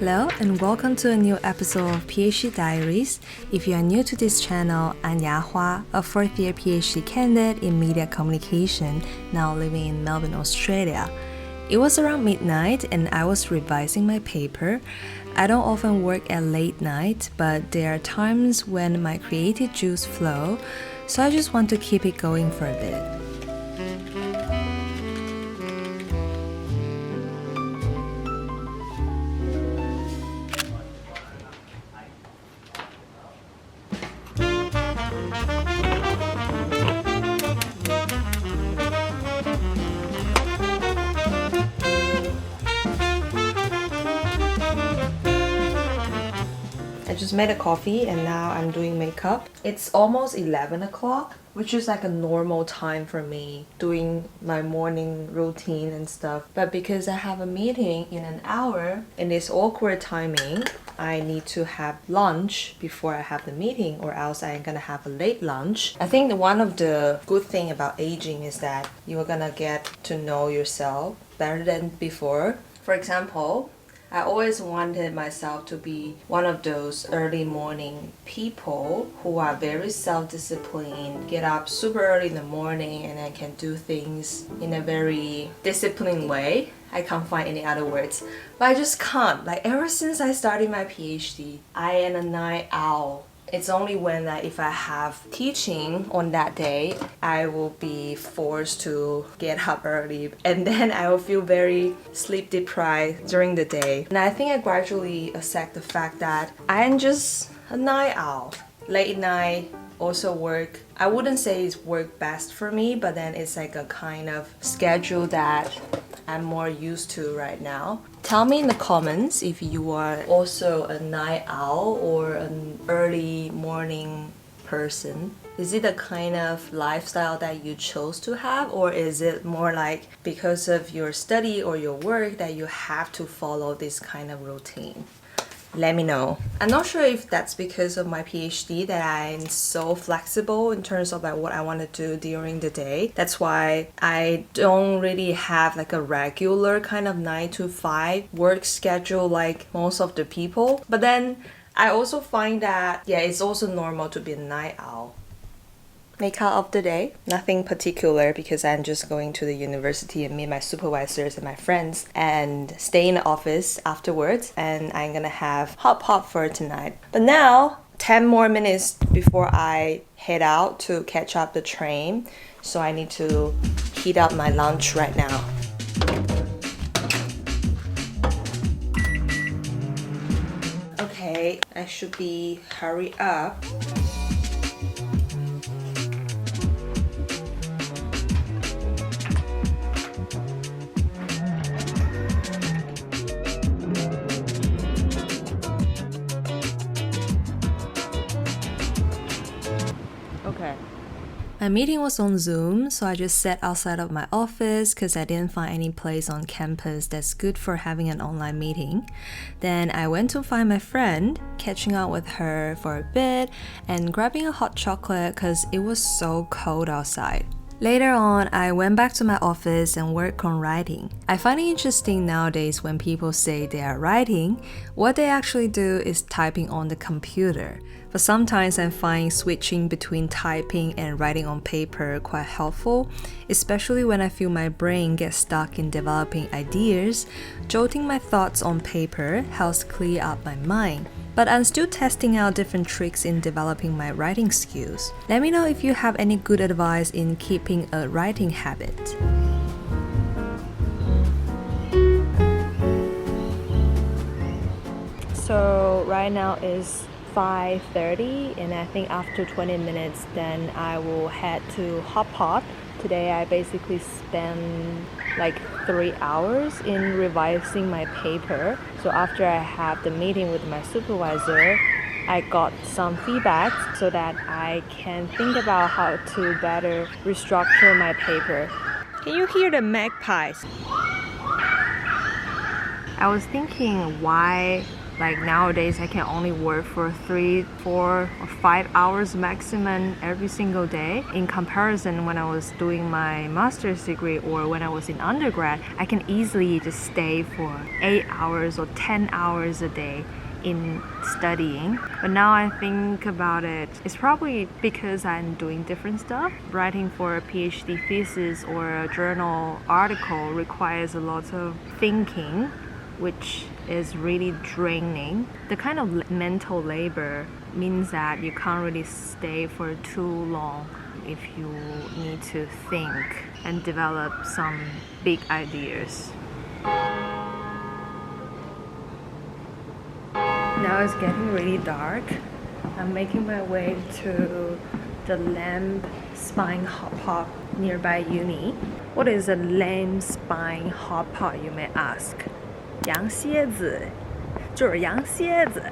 Hello and welcome to a new episode of PhD Diaries. If you are new to this channel, I'm Yahua, a fourth-year PhD candidate in media communication, now living in Melbourne, Australia. It was around midnight and I was revising my paper. I don't often work at late night, but there are times when my creative juice flow, so I just want to keep it going for a bit. I just made a coffee and now I'm doing makeup. It's almost 11 o'clock, which is like a normal time for me doing my morning routine and stuff. But because I have a meeting in an hour, in this awkward timing, I need to have lunch before I have the meeting or else I'm gonna have a late lunch. I think one of the good thing about aging is that you're gonna get to know yourself better than before. For example, I always wanted myself to be one of those early morning people who are very self-disciplined, get up super early in the morning and I can do things in a very disciplined way. I can't find any other words, but I just can't. Like ever since I started my PhD, I am a night owl. It's only when if I have teaching on that day, I will be forced to get up early and then I will feel very sleep deprived during the day. And I think I gradually accept the fact that I am just a night owl. Late night also work. I wouldn't say it's work best for me, but then it's like a kind of schedule that I'm more used to right now. Tell me in the comments if you are also a night owl or an early morning person. Is it a kind of lifestyle that you chose to have, or is it more like because of your study or your work that you have to follow this kind of routine? Let me know. I'm not sure if that's because of my PhD that I'm so flexible in terms of what I want to do during the day. That's why I don't really have a regular kind of 9 to 5 work schedule like most of the people. But then I also find that it's also normal to be a night owl. Makeup of the day, nothing particular because I'm just going to the university and meet my supervisors and my friends and stay in the office afterwards, and I'm gonna have hot pot for tonight. But now 10 more minutes before I head out to catch up the train, so I need to heat up my lunch right now. Okay, I should be hurry up. Okay. My meeting was on Zoom, so I just sat outside of my office because I didn't find any place on campus that's good for having an online meeting. Then I went to find my friend, catching up with her for a bit, and grabbing a hot chocolate because it was so cold outside. Later on, I went back to my office and worked on writing. I find it interesting nowadays when people say they are writing, what they actually do is typing on the computer. But sometimes I find switching between typing and writing on paper quite helpful, especially when I feel my brain gets stuck in developing ideas. Jotting my thoughts on paper helps clear up my mind. But I'm still testing out different tricks in developing my writing skills. Let me know if you have any good advice in keeping a writing habit. So right now is 5:30 and I think after 20 minutes then I will head to hot pot. Today I basically spend 3 hours in revising my paper. So after I have the meeting with my supervisor, I got some feedback so that I can think about how to better restructure my paper. Can you hear the magpies? I was thinking why Like nowadays I can only work for 3, 4 or 5 hours maximum every single day. In comparison, when I was doing my master's degree or when I was in undergrad, I can easily just stay for 8 hours or 10 hours a day in studying. But now I think about it, it's probably because I'm doing different stuff. Writing for a PhD thesis or a journal article requires a lot of thinking, which is really draining. The kind of mental labor means that you can't really stay for too long if you need to think and develop some big ideas. Now it's getting really dark. I'm making my way to the lamb spine hot pot nearby uni. What is a lamb spine hot pot, you may ask? 羊蝎子，就是羊蝎子。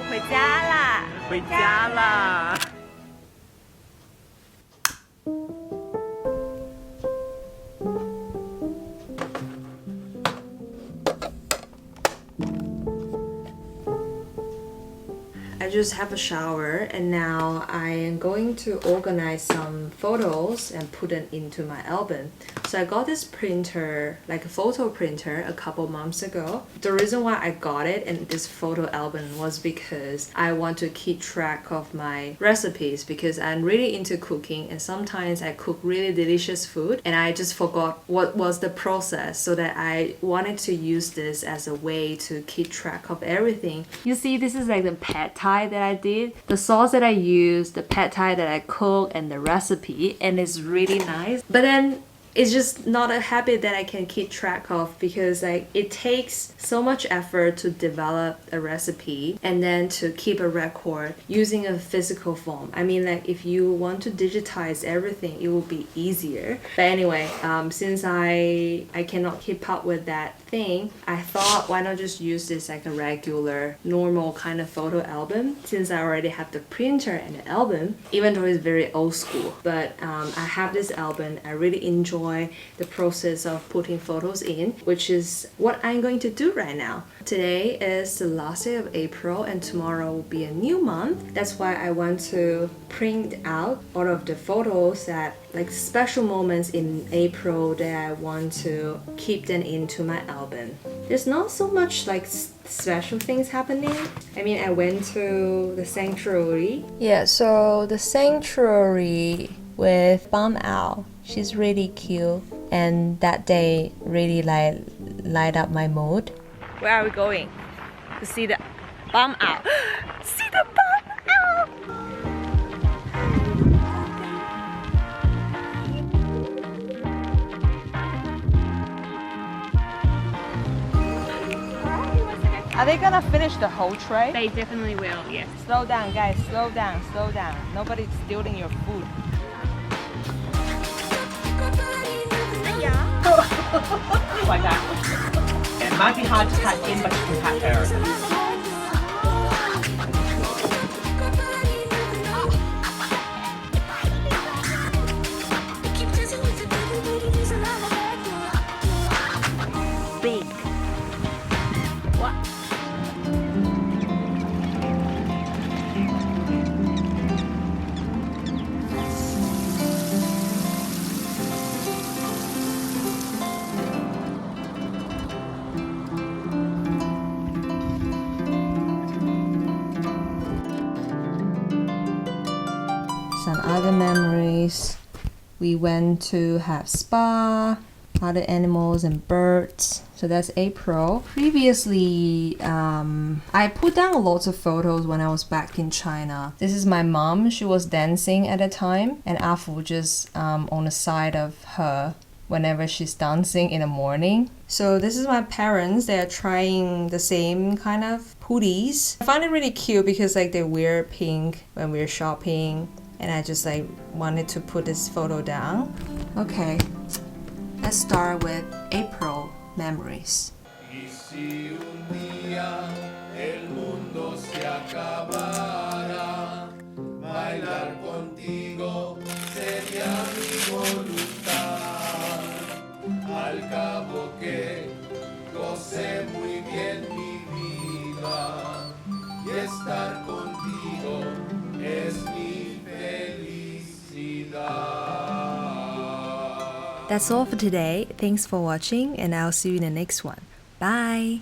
回家啦！回家啦！ I just have a shower and now I am going to organize some photos and put it into my album. So I got this printer, like a photo printer, a couple months ago. The reason why I got it in this photo album was because I want to keep track of my recipes because I'm really into cooking and sometimes I cook really delicious food and I just forgot what was the process, so that I wanted to use this as a way to keep track of everything. You see, this is like the pad thai that I did, the sauce that I used, the pad thai that I cooked, and the recipe, and it's really nice. But then it's just not a habit that I can keep track of because like it takes so much effort to develop a recipe and then to keep a record using a physical form. I mean, like if you want to digitize everything, it will be easier. But anyway, since I cannot keep up with that thing, I thought why not just use this like a regular normal kind of photo album, since I already have the printer and the album, even though it's very old school. But I have this album. I really enjoy the process of putting photos in, which is what I'm going to do right now. Today is the last day of April and tomorrow will be a new month. That's why I want to print out all of the photos that like special moments in April that I want to keep them into my album. There's not so much like special things happening. I mean, I went to the sanctuary. Yeah, so the sanctuary with Bum Owl. She's really cute and that day really light up my mood. Where are we going? To see the Bum Owl. See the Bum Owl! Are they gonna finish the whole tray? They definitely will, yes. Slow down, guys. Slow down, slow down. Nobody's stealing your food. Like that. It might be hard to cut in, but you can cut her. Big. What? Some other memories. We went to have spa, other animals and birds. So that's April. Previously, I put down lots of photos when I was back in China. This is my mom. She was dancing at the time, and Afu just on the side of her whenever she's dancing in the morning. So this is my parents. They are trying the same kind of hoodies. I find it really cute because like they wear pink when we're shopping, and I just like wanted to put this photo down. Okay, let's start with April. memories. Y si un día el mundo se acabara, bailar contigo sería mi voluntad. Al cabo que gocé muy bien mi vida y estar contigo es mi felicidad. That's all for today. Thanks for watching, and I'll see you in the next one. Bye!